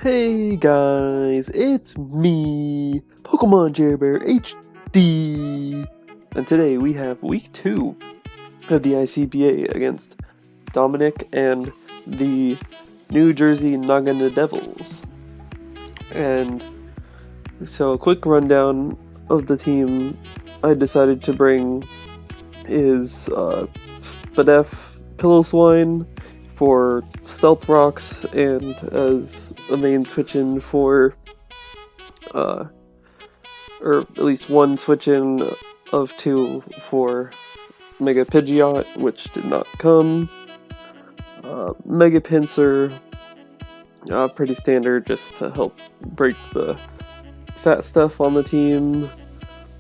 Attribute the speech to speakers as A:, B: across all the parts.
A: Hey guys, it's me, Pokemon Bear HD, and today we have week 2 of the ICBA against Dominic and the New Jersey Naganadevils. And so a quick rundown of the team I decided to bring is Spadef Pillowswine for Stealth Rocks, and as a main switch-in for, or at least one switch-in of 2 for Mega Pidgeot, which did not come. Mega Pinsir, pretty standard, just to help break the fat stuff on the team.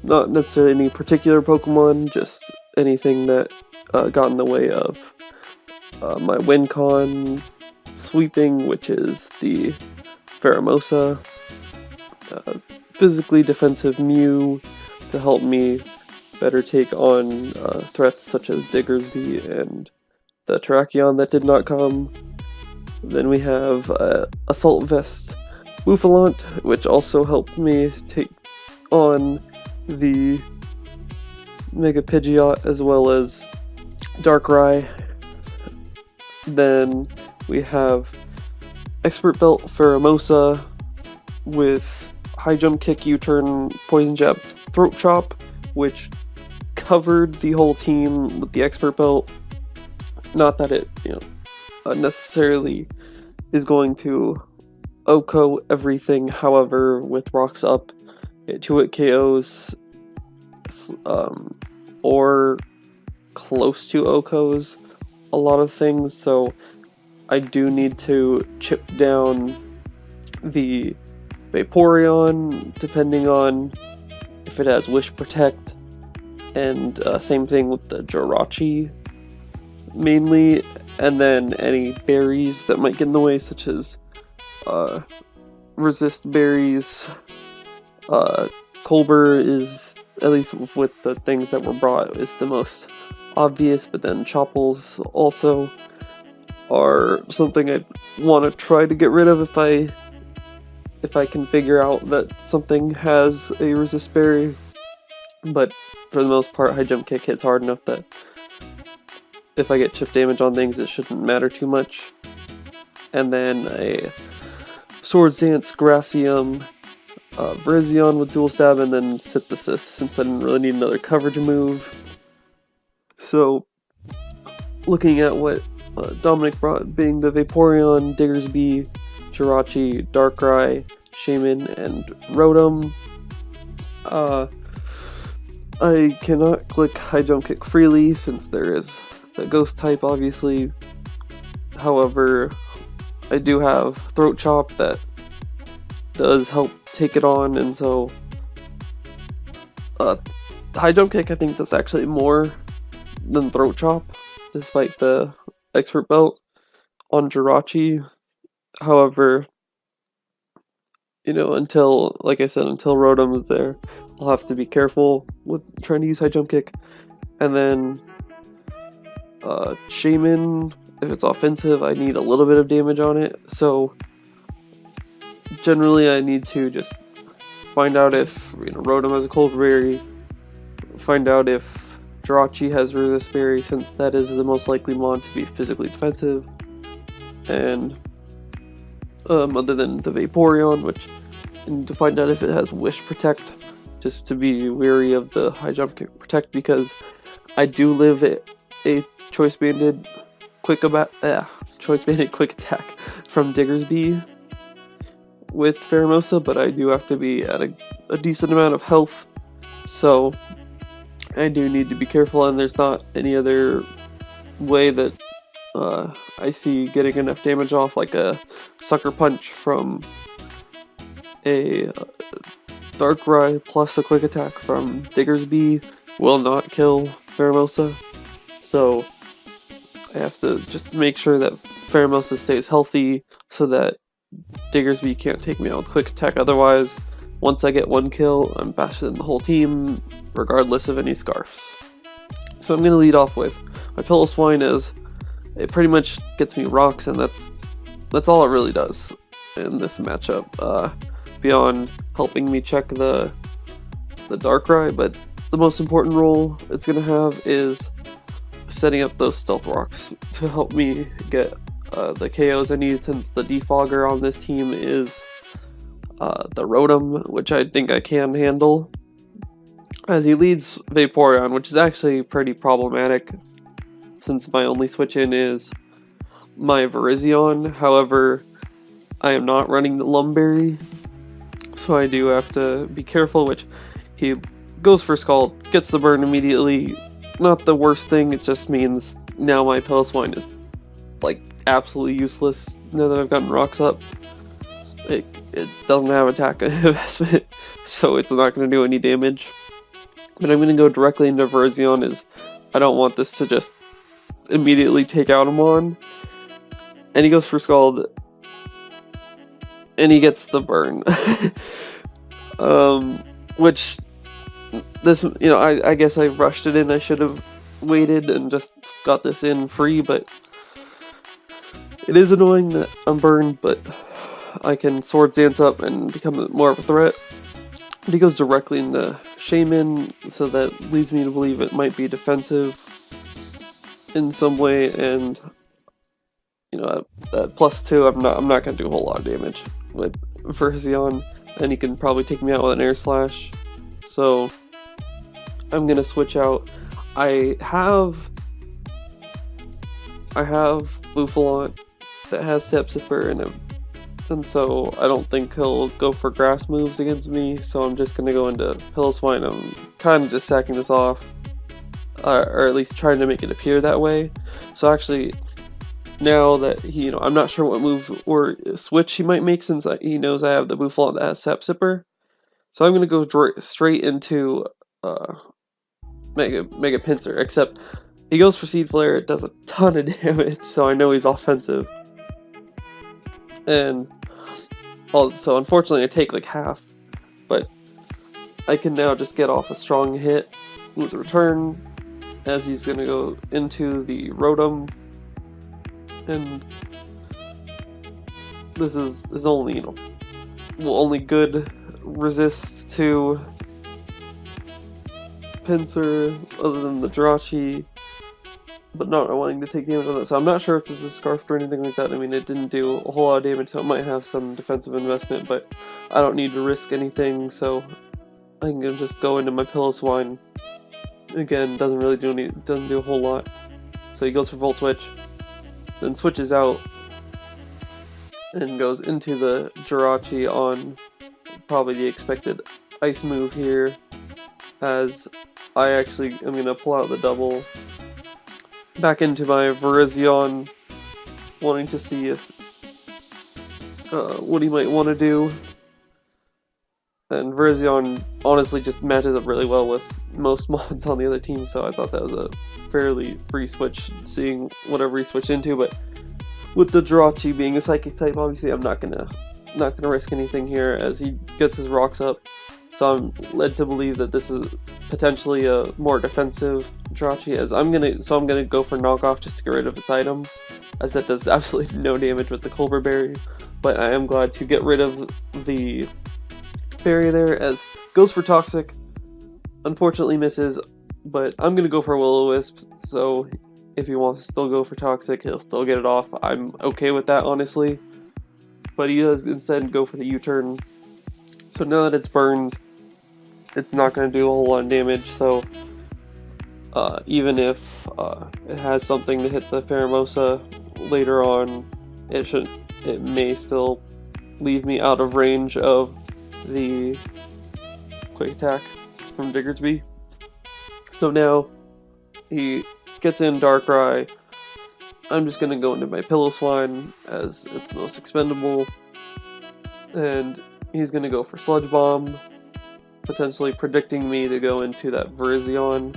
A: Not necessarily any particular Pokemon, just anything that got in the way of my WinCon sweeping, which is the Pheromosa. Physically defensive Mew to help me better take on threats such as Diggersby and the Terrakion that did not come. Then we have Assault Vest Bouffalant, which also helped me take on the Mega Pidgeot as well as Darkrai. Then we have Expert Belt Pheromosa with High Jump Kick, U-Turn, Poison Jab, Throat Chop, which covered the whole team with the Expert Belt. Not that it, necessarily is going to OHKO everything. However, with Rocks up, it 2-hit KOs or close to OHKOs a lot of things, so I do need to chip down the Vaporeon depending on if it has Wish Protect, and same thing with the Jirachi mainly, and then any berries that might get in the way, such as Resist Berries. Colbur is, at least with the things that were brought, is the most obvious, but then Chopples also are something I want to try to get rid of if I can figure out that something has a Resist Berry. But for the most part, High Jump Kick hits hard enough that if I get chip damage on things, it shouldn't matter too much. And then a Swords Dance, Gracium, Virizion with Dual Stab, and then Synthesis, since I didn't really need another coverage move. So, looking at what Dominic brought, being the Vaporeon, Diggersby, Jirachi, Darkrai, Shaman, and Rotom, I cannot click High Jump Kick freely since there is the Ghost type, obviously. However, I do have Throat Chop that does help take it on, and so High Jump Kick I think does actually more than Throat Chop, despite the Expert Belt on Jirachi. However, until, like I said, until Rotom is there, I'll have to be careful with trying to use High Jump Kick. And then Shaman, if it's offensive, I need a little bit of damage on it, so generally I need to just find out if Rotom has a Cold Berry, find out if Jirachi has Resist Berry, since that is the most likely mon to be physically defensive, and other than the Vaporeon, which I need to find out if it has Wish Protect, just to be wary of the High Jump Kick Protect, because I do live a Choice Banded Quick Attack from Diggersby with Pheromosa, but I do have to be at a decent amount of health, so I do need to be careful, and there's not any other way that I see getting enough damage off, like a Sucker Punch from a Darkrai plus a Quick Attack from Diggersby will not kill Pheromosa, so I have to just make sure that Pheromosa stays healthy so that Diggersby can't take me out with Quick Attack. Otherwise, once I get one kill, I'm faster than the whole team, regardless of any Scarfs. So I'm going to lead off with my Pillowswine, as it pretty much gets me rocks, and that's all it really does. in this matchup, beyond helping me check the Darkrai, but the most important role it's going to have is setting up those Stealth Rocks to help me get the KOs I need, since the defogger on this team is the Rotom, which I think I can handle, as he leads Vaporeon, which is actually pretty problematic since my only switch in is my Virizion. However, I am not running the Lumberry, so I do have to be careful, which he goes for Scald, gets the burn immediately. Not the worst thing, it just means now my Piloswine is like absolutely useless now that I've gotten rocks up. It doesn't have attack investment, so it's not going to do any damage. But I'm going to go directly into Virizion, as I don't want this to just immediately take out Amon. And he goes for Scald, and he gets the burn. Which, this, you know, I guess I rushed it in. I should have waited and just got this in free, but it is annoying that I'm burned, but I can Swords Dance up and become more of a threat. But he goes directly into Shaman, so that leads me to believe it might be defensive in some way, and you know, at +2, I'm not gonna do a whole lot of damage with Virizion, and he can probably take me out with an Air Slash. So I'm gonna switch out. I have Buffalont that has Sepsipper in him, and so I don't think he'll go for grass moves against me, so I'm just gonna go into Piloswine. I'm kind of just sacking this off, or at least trying to make it appear that way. So actually, now that he, you know, I'm not sure what move or switch he might make, since he knows I have the Buffalont that has Sepsipper. So I'm gonna go straight into Mega Pinsir, except he goes for Seed Flare. It does a ton of damage, so I know he's offensive. And so unfortunately I take like half, but I can now just get off a strong hit with return, as he's gonna go into the Rotom, and this is only, you know, only good resist to Pinsir other than the Jirachi, but not wanting to take damage on that. So I'm not sure if this is Scarfed or anything like that. I mean, it didn't do a whole lot of damage, so it might have some defensive investment, but I don't need to risk anything, so I'm gonna just go into my Piloswine. Again, doesn't do a whole lot. So he goes for Volt Switch, then switches out and goes into the Jirachi on probably the expected ice move here, as I actually am going to pull out the double back into my Virizion, wanting to see if what he might want to do. And Virizion honestly just matches up really well with most mods on the other team, so I thought that was a fairly free switch, seeing whatever he switched into. But with the Jirachi being a Psychic type, obviously I'm not gonna risk anything here, as he gets his rocks up. So I'm led to believe that this is potentially a more defensive Jirachi, as I'm gonna go for Knockoff just to get rid of its item, as that does absolutely no damage with the Culver Berry. But I am glad to get rid of the berry there, as goes for Toxic, unfortunately misses, but I'm gonna go for Will-O-Wisp, so if he wants to still go for Toxic, he'll still get it off. I'm okay with that, honestly, but he does instead go for the U-turn. So now that it's burned, it's not going to do a whole lot of damage, so even if it has something to hit the Pheromosa later on, it may still leave me out of range of the quick attack from Diggersby. So now he gets in Darkrai. I'm just going to go into my Piloswine, as it's the most expendable, and he's going to go for Sludge Bomb, potentially predicting me to go into that Virizion,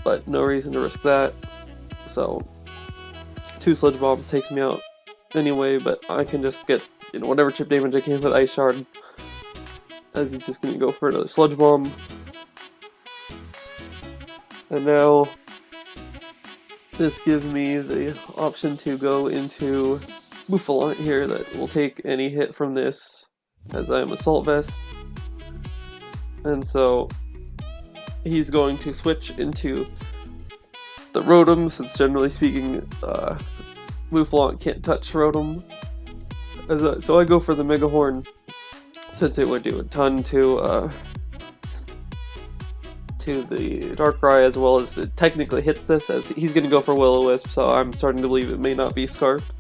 A: but no reason to risk that. So 2 Sludge Bombs takes me out anyway, but I can just get, you know, whatever chip damage I can with Ice Shard, as he's just going to go for another Sludge Bomb. And now this gives me the option to go into Buffalon here that will take any hit from this, as I am Assault Vest. And so he's going to switch into the Rotom, since generally speaking, Buffalon can't touch Rotom. So I go for the Mega Horn, since it would do a ton to the Darkrai, as well as it technically hits this, as he's going to go for Will-O-Wisp, so I'm starting to believe it may not be Scarf.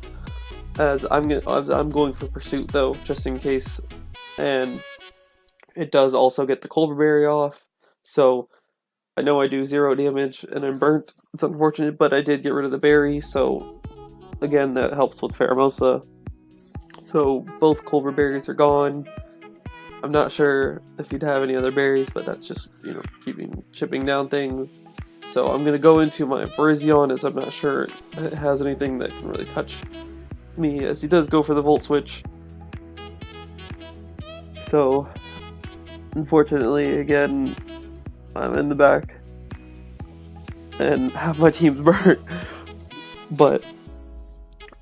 A: As I'm going for Pursuit though, just in case, and it does also get the Culver Berry off, so I know I do 0 damage and I'm burnt. It's unfortunate, but I did get rid of the berry, so again that helps with Pheromosa. So both Culver Berries are gone. I'm not sure if you'd have any other berries, but that's just, you know, chipping down things. So I'm gonna go into my Virizion, as I'm not sure it has anything that can really touch me, as he does go for the Volt Switch. So unfortunately, again, I'm in the back and half my team's burnt. But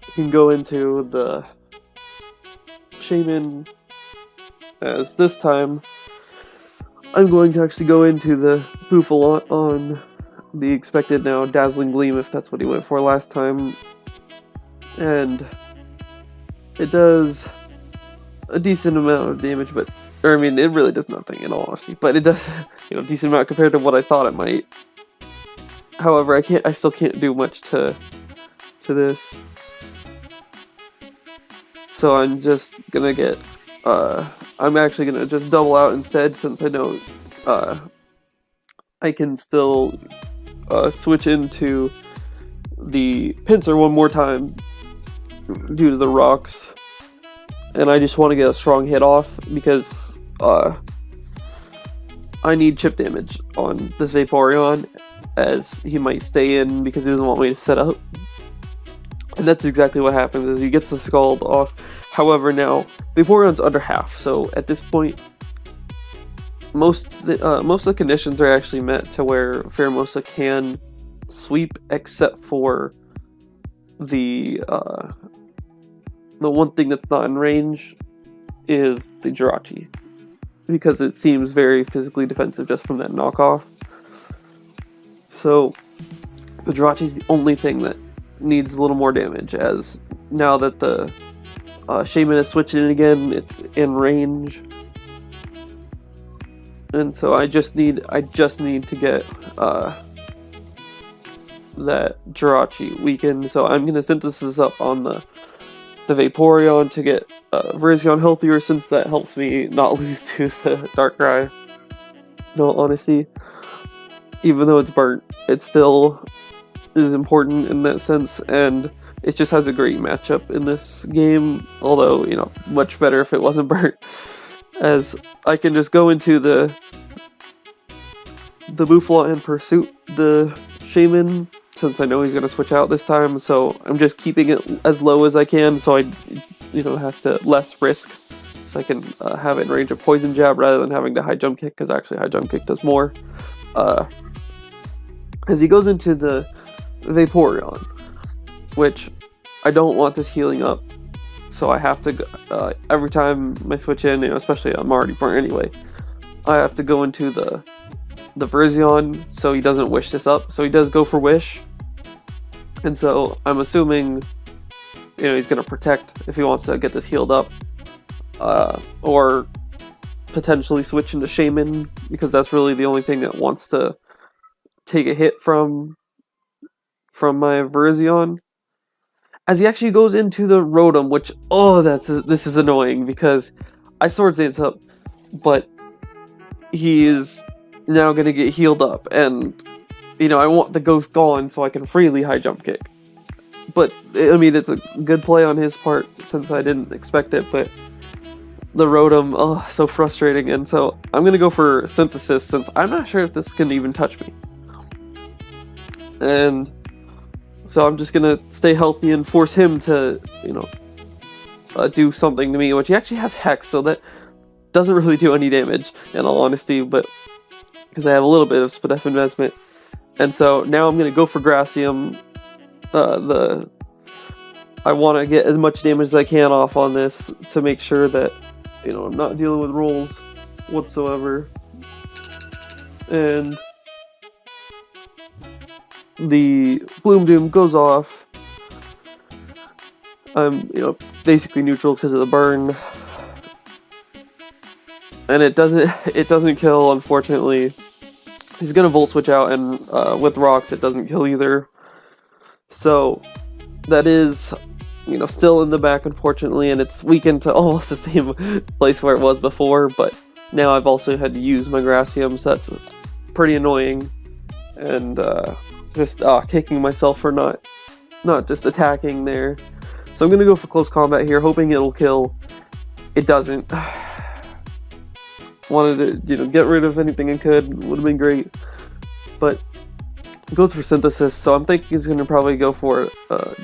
A: you can go into the Shaman, as this time I'm going to actually go into the Buffalon on the expected now Dazzling Gleam, if that's what he went for last time. And it does a decent amount of damage, but, or I mean, it really does nothing in all honesty, but it does, you know, a decent amount compared to what I thought it might. However, I still can't do much to this. So I'm just gonna get, I'm actually gonna just double out instead, since I know, I can still, switch into the Pinsir one more time due to the rocks. And I just want to get a strong hit off, because, I need chip damage on this Vaporeon, as he might stay in because he doesn't want me to set up. And that's exactly what happens, is he gets the Scald off. However, now Vaporeon's under half, so at this point most of the conditions are actually met to where Pheromosa can sweep, except for the one thing that's not in range is the Jirachi, because it seems very physically defensive just from that knockoff. So the Jirachi is the only thing that needs a little more damage, as now that the Shaman is switching in again, it's in range. And so I just need to get that Jirachi weakened. So I'm gonna Synthesis up on the Vaporeon to get Virizion healthier, since that helps me not lose to the Darkrai. In all honesty, even though it's burnt, it still is important in that sense, and it just has a great matchup in this game, although, you know, much better if it wasn't burnt, as I can just go into the Buffalon and Pursuit the Shaman, since I know he's going to switch out this time, so I'm just keeping it as low as I can, so I, you know, have to less risk, so I can have it in range of Poison Jab rather than having to High Jump Kick, because actually High Jump Kick does more. As he goes into the Vaporeon, which I don't want this healing up, so I have to, every time I switch in, you know, especially I'm already burnt anyway, I have to go into the Virizion so he doesn't wish this up. So he does go for Wish, and so I'm assuming, you know, he's going to protect if he wants to get this healed up, or potentially switch into Shaman, because that's really the only thing that wants to take a hit from my Virizion. As he actually goes into the Rotom, which, oh, this is annoying, because I Swords Dance up, but he is now going to get healed up, and, you know, I want the Ghost gone so I can freely High Jump Kick. But, I mean, it's a good play on his part, since I didn't expect it, but the Rotom, oh, so frustrating, and so I'm going to go for Synthesis, since I'm not sure if this can even touch me. And so I'm just going to stay healthy and force him to, you know, do something to me, which he actually has Hex, so that doesn't really do any damage, in all honesty, but because I have a little bit of Spadef investment. And so now I'm going to go for Gracium, the I want to get as much damage as I can off on this to make sure that, I'm not dealing with rolls whatsoever. And the Bloom Doom goes off. I'm, basically neutral because of the burn. And it doesn't kill, unfortunately. He's gonna Volt Switch out, and with rocks it doesn't kill either. So that is, still in the back, unfortunately, and it's weakened to almost the same place where it was before, but now I've also had to use my Gracium, so that's pretty annoying. And just kicking myself for not just attacking there. So I'm gonna go for close combat here, hoping it'll kill. It doesn't. Wanted to, get rid of anything I could. Would have been great. But it goes for Synthesis, so I'm thinking he's going to probably go for it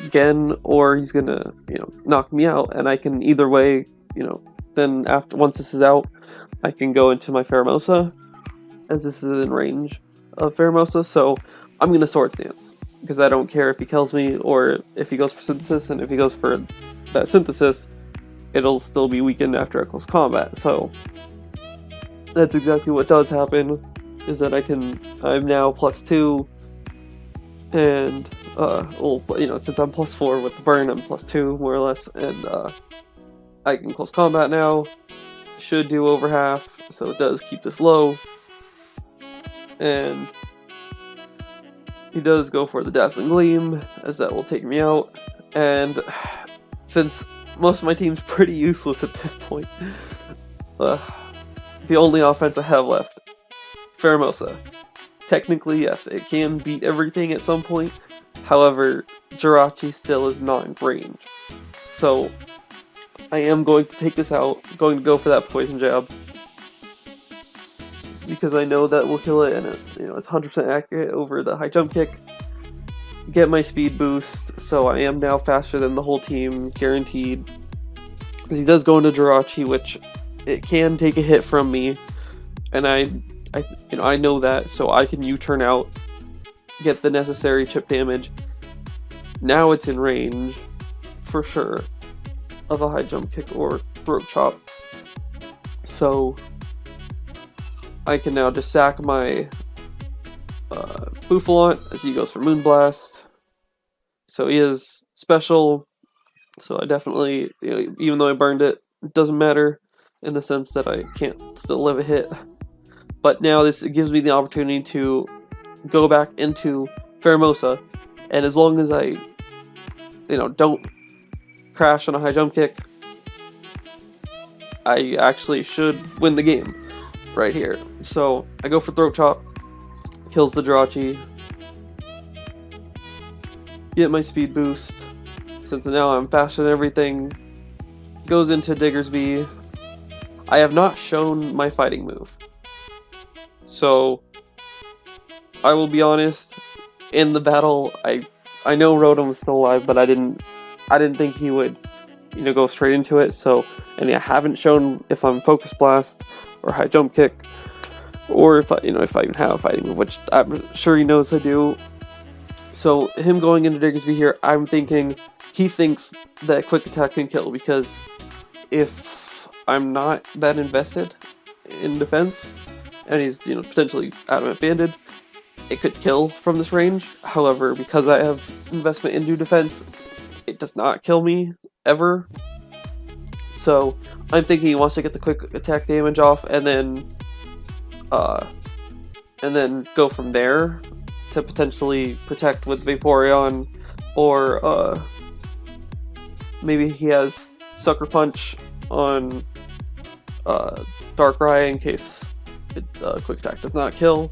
A: again, or he's going to, knock me out. And I can either way, then once this is out, I can go into my Pheromosa, as this is in range of Pheromosa. So I'm going to Sword Dance, because I don't care if he kills me, or if he goes for Synthesis, and if he goes for that Synthesis, it'll still be weakened after a close combat. So that's exactly what does happen, is that I'm now +2, and, since I'm +4 with the burn, I'm +2, more or less, and, I can close combat now, should do over half, so it does keep this low, and he does go for the Dazzling Gleam, as that will take me out, and since most of my team's pretty useless at this point, the only offense I have left, Pheromosa. Technically, yes, it can beat everything at some point. However, Jirachi still is not in range. So, I am going to take this out, going to go for that Poison Jab. Because I know that will kill it, and it's 100% accurate over the high jump kick. Get my speed boost, so I am now faster than the whole team, guaranteed. Because he does go into Jirachi, which it can take a hit from me, and I know that, so I can U-turn out, get the necessary chip damage. Now it's in range, for sure, of a high jump kick or throat chop. So I can now just sack my Bouffalant as he goes for Moonblast. So he is special, so I definitely, even though I burned it, it doesn't matter, in the sense that I can't still live a hit. But now it gives me the opportunity to go back into Pheromosa, and as long as I, don't crash on a high jump kick, I actually should win the game right here. So I go for Throat Chop, kills the Jirachi, get my speed boost, since now I'm faster than everything, goes into Diggersby. I have not shown my fighting move, so I will be honest. In the battle, I know Rotom was still alive, but I didn't think he would, go straight into it. So, and I haven't shown if I'm Focus Blast or High Jump Kick, or if I even have a fighting move, which I'm sure he knows I do. So him going into Diggersby here, I'm thinking he thinks that Quick Attack can kill, because if I'm not that invested in defense, and he's, potentially Adamant Banded, it could kill from this range. However, because I have investment into defense, it does not kill me, ever. So, I'm thinking he wants to get the quick attack damage off, and then go from there to potentially protect with Vaporeon, or, maybe he has Sucker Punch on Darkrai in case Quick Attack does not kill.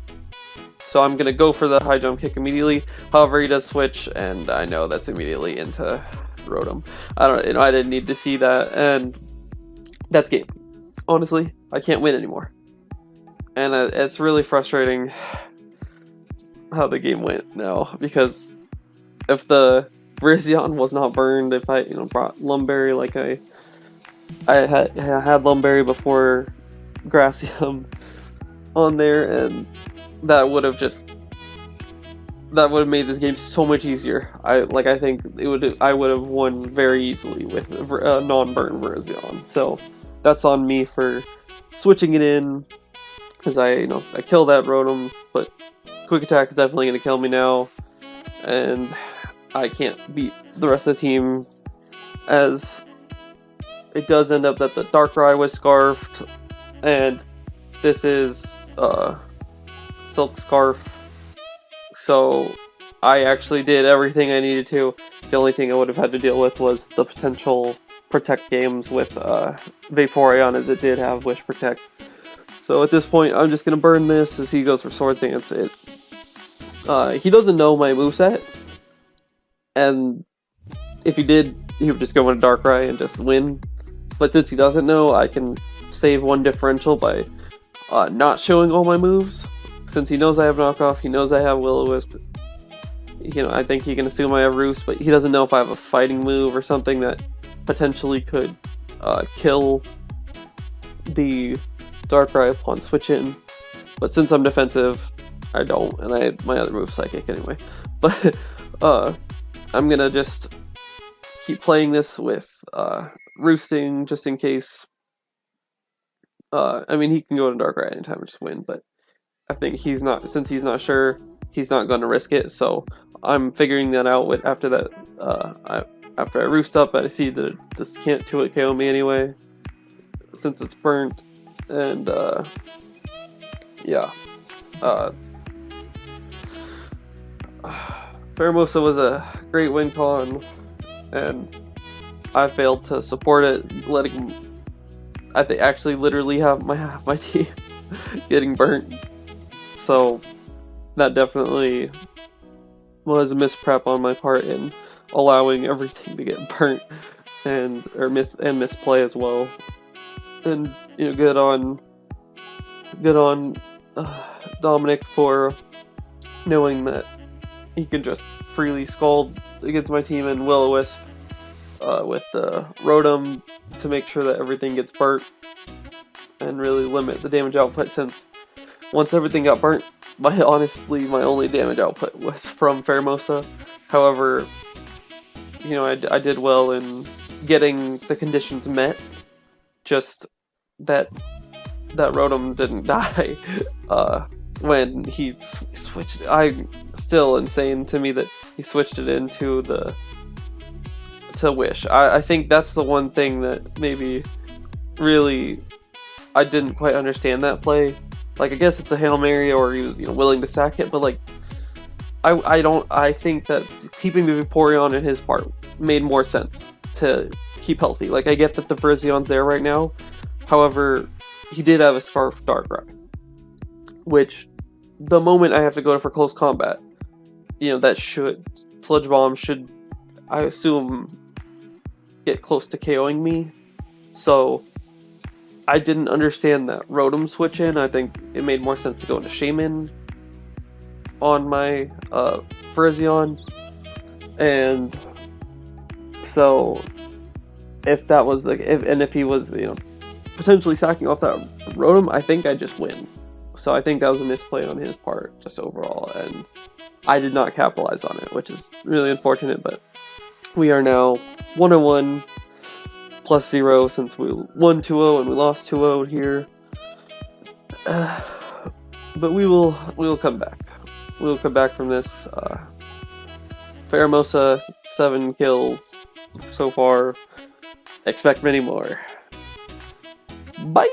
A: So I'm gonna go for the high jump kick immediately. However, he does switch, and I know that's immediately into Rotom. I didn't need to see that, and that's game. Honestly, I can't win anymore, and it's really frustrating how the game went now, because if the Virizion was not burned, if I brought Lumberry like I had Lumberry before Gracium on there, and that would have just that would have made this game so much easier. I think I would have won very easily with a non-burn Virizion. So that's on me for switching it in, because I kill that Rotom, but Quick Attack is definitely going to kill me now, and I can't beat the rest of the team, as it does end up that the Darkrai was Scarfed, and this is Silk Scarf. So I actually did everything I needed to. The only thing I would have had to deal with was the potential Protect games with Vaporeon, as it did have Wish Protect. So at this point, I'm just going to burn this as he goes for Swords Dance. He doesn't know my moveset, and if he did, he would just go into Darkrai and just win. But since he doesn't know, I can save one differential by not showing all my moves. Since he knows I have Knockoff, he knows I have Will-O-Wisp. I think he can assume I have Roost, but he doesn't know if I have a fighting move or something that potentially could kill the Darkrai upon switch in. But since I'm defensive, I don't, and I had my other move Psychic anyway. But I'm gonna just keep playing this with Roosting, just in case. I mean, he can go to Darkrai anytime and just win, but I think since he's not sure, he's not going to risk it. So I'm figuring that out after that. After I roost up, I see that this can't 2-hit KO me anyway, since it's burnt, and yeah. Pheromosa was a great win con, and I failed to support it, letting I think actually literally half my team getting burnt. So that definitely was a misprep on my part in allowing everything to get burnt and misplay as well. And good on Dominic for knowing that he could just freely Scald against my team and Will-O-Wisp with the Rotom to make sure that everything gets burnt and really limit the damage output, since once everything got burnt, honestly my only damage output was from Pheromosa. However, I did well in getting the conditions met, just that Rotom didn't die when he switched. Still insane to me that he switched it into to Wish. I think that's the one thing that maybe really I didn't quite understand that play. Like, I guess it's a Hail Mary, or he was willing to sack it, but like I think that keeping the Vaporeon in his part made more sense to keep healthy. Like, I get that the Virizeon's there right now, however, he did have a Scarf Darkrai, which the moment I have to go for close combat, that Sludge Bomb should, I assume, get close to KOing me. So I didn't understand that Rotom switch in. I think it made more sense to go into Shaman on my Virizion. And so if that was if he was potentially sacking off that Rotom, I think I just win. So I think that was a misplay on his part, just overall, and I did not capitalize on it, which is really unfortunate. But we are now 1-1 plus 0, since we won 2-0 and we lost 2-0 here. But we will come back. We will come back from this. Pheromosa, 7 kills so far. Expect many more. Bye!